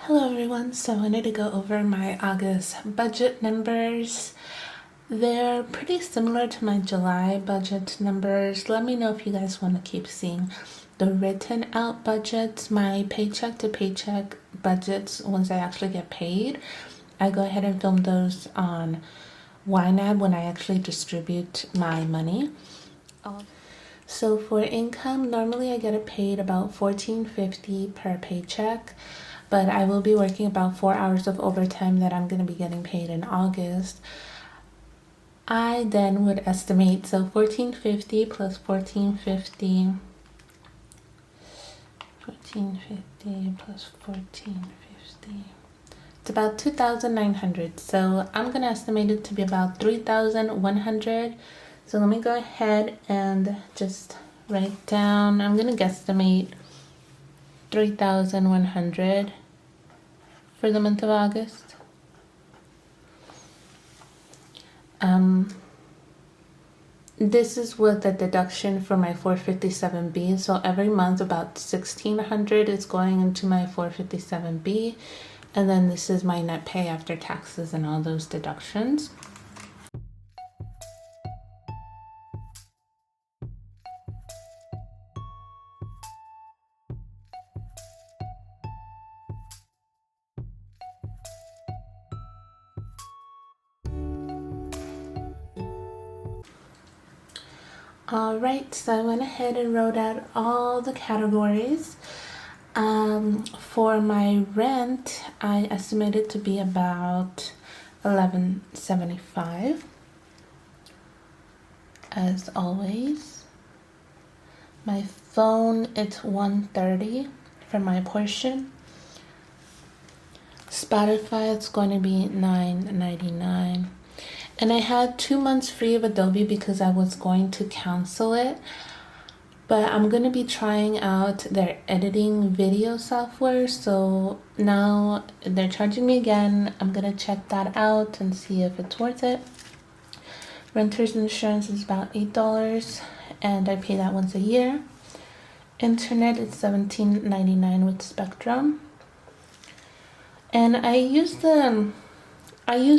Hello everyone, so I wanted to go over my August budget numbers. They're pretty similar to my July budget numbers. Let me know if you guys want to keep seeing the written out budgets, my paycheck to paycheck budgets once I actually get paid. I go ahead and film those on YNAB when I actually distribute my money. So for income, normally I get paid about $14.50 per paycheck, but I will be working about 4 hours of overtime that I'm going to be getting paid in August. I then would estimate, so $14.50 plus $14.50 plus $14.50. It's about $2,900. So I'm going to estimate it to be about $3,100. So let me go ahead and just write down, I'm going to guesstimate $3,100 for the month of August. This is with a deduction for my 457B. So every month about $1,600 is going into my 457B. And then this is my net pay after taxes and all those deductions. Alright, so I went ahead and wrote out all the categories. For my rent, I estimated to be about $11.75. As always, my phone, it's $130 for my portion. Spotify, it's going to be $9.99. And I had 2 months free of Adobe because I was going to cancel it. But I'm going to be trying out their editing video software. So now they're charging me again. I'm going to check that out and see if it's worth it. Renter's insurance is about $8 and I pay that once a year. Internet is $17.99 with Spectrum. And I use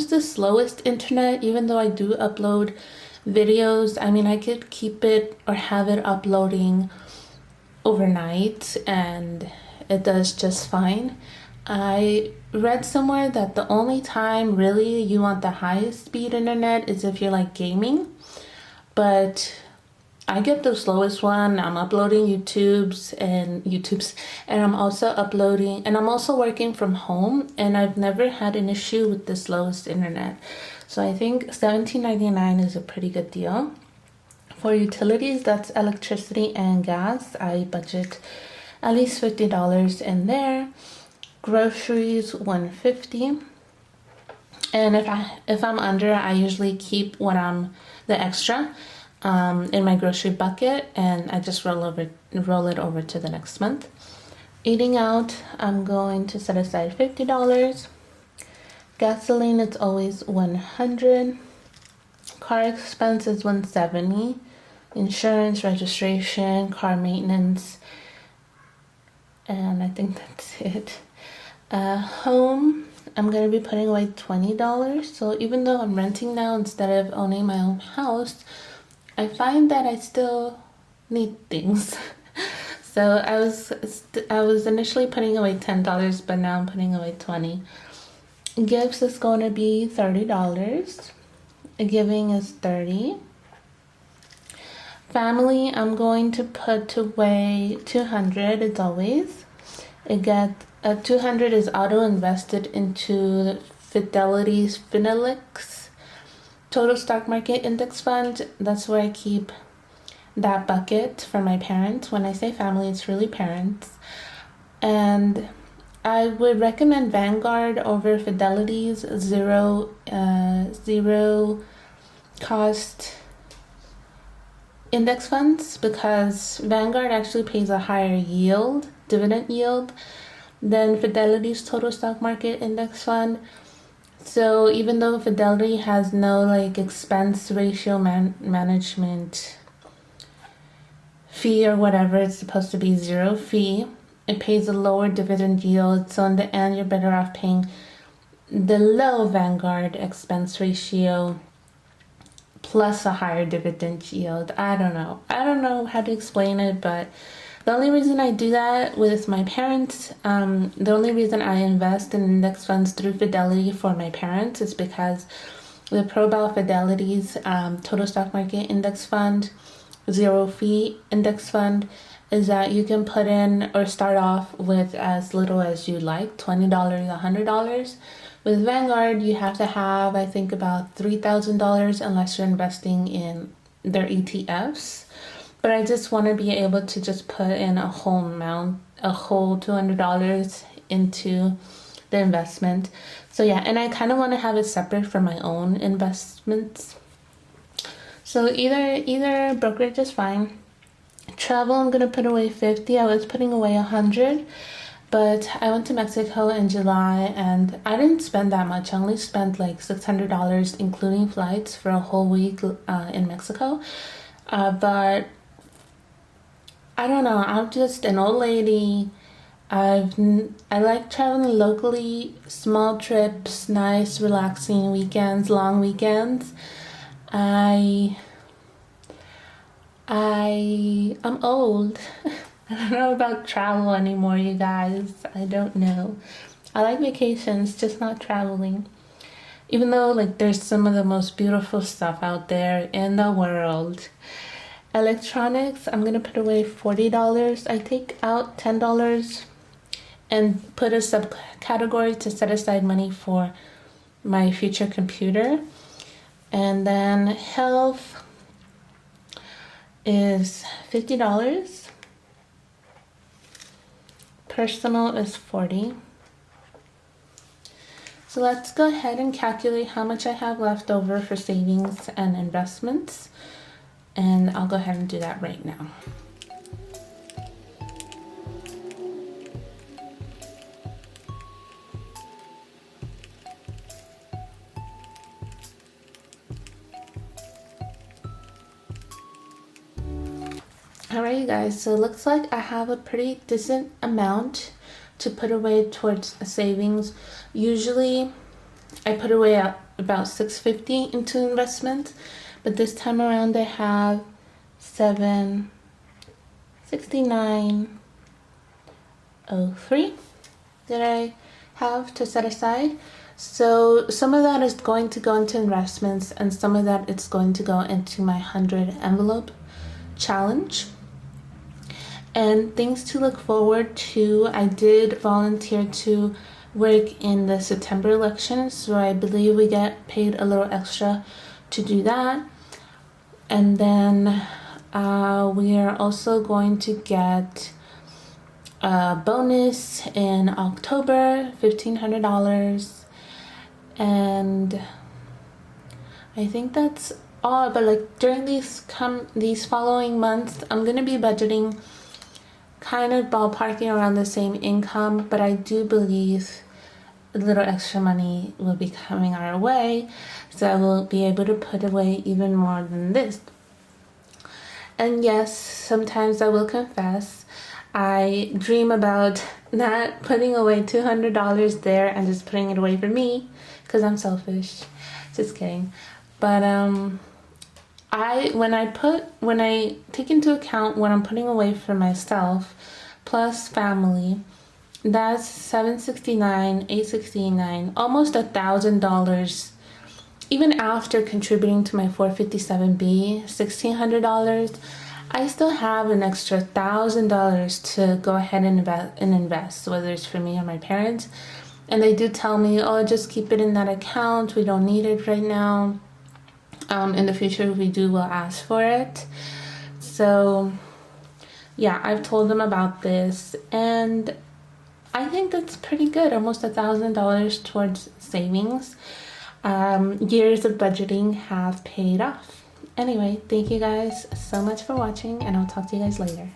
the slowest internet, even though I do upload videos. I mean, I could keep it or have it uploading overnight and it does just fine. I read somewhere that the only time really you want the highest speed internet is if you're like gaming, but I get the slowest one. I'm uploading YouTubes and I'm also uploading and I'm also working from home and I've never had an issue with the slowest internet. So I think $17.99 is a pretty good deal. For utilities, that's electricity and gas. I budget at least $50 in there. Groceries, $150. And if I'm under, I usually keep the extra in my grocery bucket and I just roll it over to the next month. Eating out, I'm going to set aside $50. Gasoline, it's always $100. Car expense is $170. Insurance, registration, car maintenance, and I think that's it. Home, I'm going to be putting away $20. So even though I'm renting now instead of owning my own house, I find that I still need things. So I was initially putting away $10, but now I'm putting away $20. Gifts is going to be $30. Giving is $30. Family, I'm going to put away $200 as always. $200 is auto invested into Fidelity's Finelix Total Stock Market Index Fund. That's where I keep that bucket for my parents. When I say family, it's really parents. And I would recommend Vanguard over Fidelity's zero cost index funds because Vanguard actually pays a higher dividend yield, than Fidelity's Total Stock Market Index Fund. So even though Fidelity has no like expense ratio management fee or whatever, it's supposed to be zero fee. it pays a lower dividend yield. So in the end, you're better off paying the low Vanguard expense ratio plus a higher dividend yield. I don't know how to explain it, but the only reason I do that with my parents, the only reason I invest in index funds through Fidelity for my parents is because the ProBal Fidelity's Total Stock Market Index Fund, zero fee index fund, is that you can put in or start off with as little as you like, $20, $100. With Vanguard, you have to have, I think, about $3,000 unless you're investing in their ETFs. But I just want to be able to just put in a whole amount, a whole $200 into the investment. So yeah, and I kind of want to have it separate from my own investments. So either brokerage is fine. Travel, I'm gonna put away 50. I was putting away 100, but I went to Mexico in July and I didn't spend that much. I only spent like $600 including flights for a whole week in Mexico. But I don't know, I'm just an old lady. I like traveling locally, small trips, nice relaxing weekends, long weekends. I'm old. I don't know about travel anymore, you guys. I don't know. I like vacations, just not traveling. Even though like there's some of the most beautiful stuff out there in the world. Electronics, I'm gonna put away $40. I take out $10 and put a subcategory to set aside money for my future computer. And then health is $50. Personal is $40. So let's go ahead and calculate how much I have left over for savings and investments. And I'll go ahead and do that right now. Alright you guys, so it looks like I have a pretty decent amount to put away towards savings. Usually I put away about $650 into investments, but this time around I have $769.03 that I have to set aside. So some of that is going to go into investments and some of that it's going to go into my 100 envelope challenge. And things to look forward to, I did volunteer to work in the September election, so I believe we get paid a little extra to do that. And then we are also going to get a bonus in October, $1,500. And I think that's all, but like during these following months, I'm gonna be budgeting kind of ballparking around the same income, but I do believe a little extra money will be coming our way, so I will be able to put away even more than this. And yes, sometimes I will confess, I dream about not putting away $200 there and just putting it away for me, because I'm selfish. Just kidding. But when I take into account what I'm putting away for myself plus family, that's $769, $869, almost $1,000. Even after contributing to my 457B, $1,600, I still have an extra $1,000 to go ahead and invest, whether it's for me or my parents. And they do tell me, oh, just keep it in that account. We don't need it right now. In the future, if we do, we'll ask for it. So yeah, I've told them about this, and I think that's pretty good. Almost $1,000 towards savings. Years of budgeting have paid off. Anyway, thank you guys so much for watching, and I'll talk to you guys later.